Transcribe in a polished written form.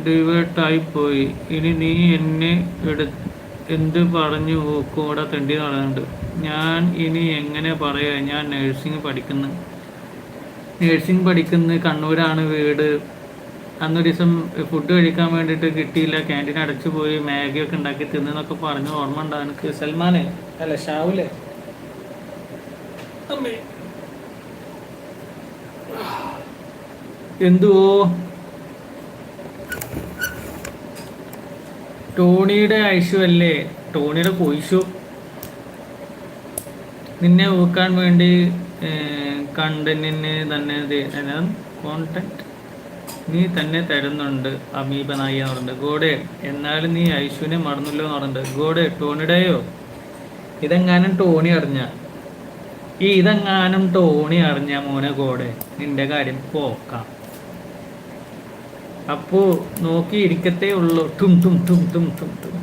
ഡിവേർട്ടായി പോയി. ഇനി നീ എന്നെ എന്ത് പറഞ്ഞു കൂടെ തെണ്ടി നടന്നുണ്ട്. ഞാൻ ഇനി എങ്ങനെ പറയാ? ഞാൻ നഴ്സിംഗ് പഠിക്കുന്നു. കണ്ണൂരാണ് വീട്. അന്നൊരു ദിവസം ഫുഡ് കഴിക്കാൻ വേണ്ടിയിട്ട് കിട്ടിയില്ല, ക്യാൻറ്റീൻ അടച്ചു പോയി, മാഗിയൊക്കെ ഉണ്ടാക്കി തിന്നൊക്കെ പറഞ്ഞു. ഓർമ്മ ഉണ്ടോ എനിക്ക്? സൽമാനെ അല്ല ഷാവുലെ എന്തുവോ ടോണിയുടെ ഐഷു അല്ലേ? ടോണിയുടെ കൊയ്ഷു നിന്നെ ഊക്കാൻ വേണ്ടി കണ്ടന്റിന് തന്നെ കോണ്ടാക്ട് നീ തന്നെ തരുന്നുണ്ട്. അമീബ നായി എന്ന് പറഞ്ഞിട്ടുണ്ട്. ഗോഡെ എന്നാലും നീ ഐഷുവിനെ മറന്നല്ലോ എന്ന് പറഞ്ഞിട്ടുണ്ട്. ഗോഡെ ടോണിയുടെയോ? ഇതെങ്ങാനും ടോണി അറിഞ്ഞ മോനെ ഗോഡെ നിന്റെ കാര്യം പോക്കാം. അപ്പോ നോക്കി ഇരിക്കത്തേ ഉള്ളൂ. ടും ടും ടും ടും ടും ടും